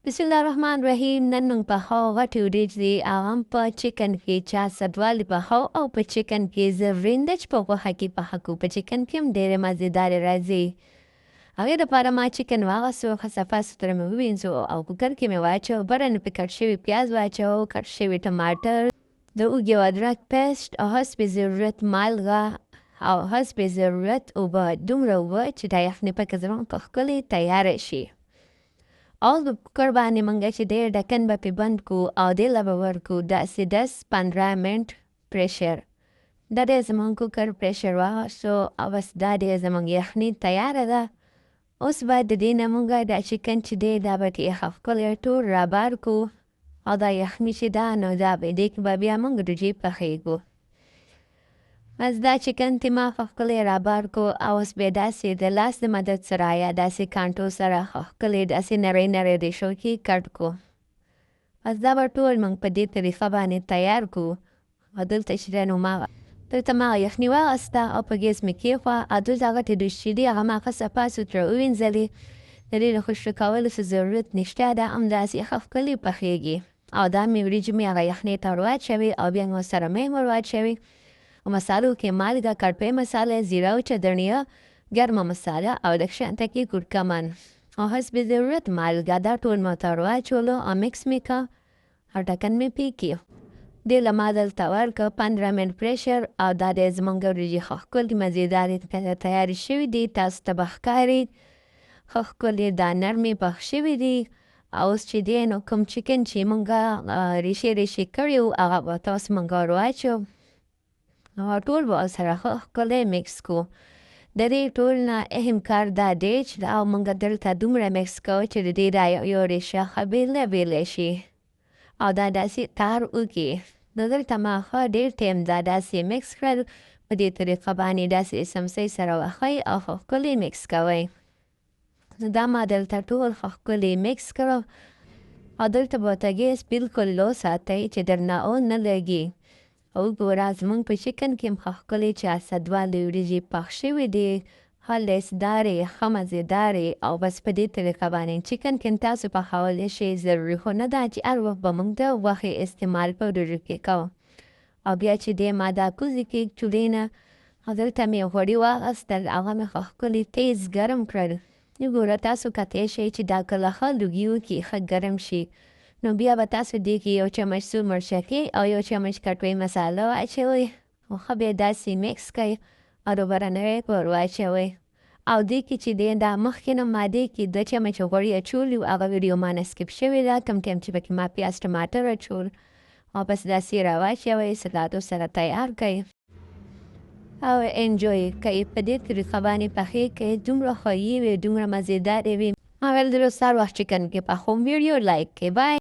بسم الله الرحمن الرحیم. نن موږ پخوو غټې وریجې او هم په چکن کې چارسدوالې پخوو او په چکن کې زرینده چې په غوښه کې پخه کړو. په چکن کې هم ډېرې مزېدارې راځي. هغې دپاره ما چکن واخیستو، ښه صفا سوتره مې ووینځو او کوکر کې مې واچو. برنه پې کټ شوي پیاز واچو، کټ شوي ټماټر، د اوږې او ادرک پیسټ او حسب ضرورت مالګه او حسب ضرورت اوبه. دومره اوبه چې دا یخني پکې زموږ په ښکلې تیاره شي. او د کوکر باندې موږ چې ډېر ډکن به پې بند کړو او دې له به ورکړو داسې 10-15 منټ پرېشر. دا دی زموږ کوکر پرېشر واخیستو او بس دا دی زموږ یخني تیاره ده. اوس به د دې نه موږ دا چکن چې دی دا به ترې ښه ښکلی ټول رابار کړو او دا یخني چې ده نو دا به دې کې به بیا موږ وریجې پخېږو. بس دا چکن ته ما ښه ښکلی رابار کړو او اوس به یې داسې د لاس د مدد سره یا داسې کانټو سره ښه ښکلی داسې نری نری ریشو کې کټ کړو. بس دا به ټول موږ په دې طریقه باندې تیار کړو. او دلته چې دی نو ما دلته ما یخني واخیسته او په ګیس مې کېښوه او دلته غټې ډوش چې دي هغه ما ښه صفا سوتره ووینځلې. د دې د خشک کولو څه ضرورت نشته، دا همداسې ښه ښکلي پخېږي. او دا مې وریجې مې هغه یخنۍ ته ور واچوې او بیا مې ورسره مې ور واچوې. و مصالو کې مالګه، کړپۍ مصالې، زیره او چدنیه، ګرمه مصاله او لږ شانته کې کورکمن او حسب ضرورت مالګه. دا ټول ما ته ور واچولو او مکس مې کړه او ډکن مې پې کړ. دې له ما دلته ورکړه 15 منټ پرېشر او دا دی زموږ وریجې ښه ښکلې مزېدارې تیارې شوي دي. تاسو ته به ښکاري ښه ښکلې دا نرمې پخ شوي دي. او اوس چې دی نو کوم چکن چې موږ ریشې ریشې کړي وو هغه به تاسو موږ ور واچو او ټول به ورسره ښه ښکلی مکس کړو. د دې ټول نه اهم کار دا دی چې دا موږ دلته دومره مکس کوو چې د دې دا یو ریشه ښه بېله بېله شي او دا داسې تار وکړي. نو دلته ما ښه ډېر ټایم دا داسې مکس کړل. په دې طریقه باندې داسې سمڅۍ سره وښئ او ښه ښکلي مکس کوئ. نو دا ما دلته ټول ښه ښکلي مکس کړو او دلته به ورته ګیس بلکل لو ساتئ چې درنه اور نه لګي. او ګوره زموږ په چکن کې هم ښه ښکلې چارسدوالې وریجې پخ شوې دي، ښه لیسدارې، ښه مزېدارې. او بس په دې طریقه باندې چکن کې تاسو پخولی شئ. ضروري خو نه ده چې هر وخت به موږ د غوښې استعمال په وریجو کې کوو. او بیا چې دی ما دا کوزې کې چولې نه او دلته مې غوړي واخیستل، هغه مې ښه ښکلي تیز ګرم کړل. ګوره تاسو کتی شئ چې دا کله ښه لوګي وکړي، ښه ګرم شي. نو بیا به تاسو دې کې یو چمچ سور مرچکې او یو چمچ کټوۍ مساله واچوئ او ښه بیا داسې مکس کړئ او دوباره نوی ور واچوئ. او دې کې چې دی دا مخکې نه ما دې کې 2 چمچ غوړي اچولي وو، هغه ویډیو ما نه سکپ شوې ده کوم ټایم چې پکې ما پیاز ټماټر اچول. او بس داسې را واچوئ، سلاتو سره تیار کړئ او انجوی کړئ. په دې طریقه باندې پخې کړئ، دومره ښایي وي، دومره مزېدارې وي. اول د روز سهار وخت چکن کې پخوم. ویډیو لایک کړئ. بای.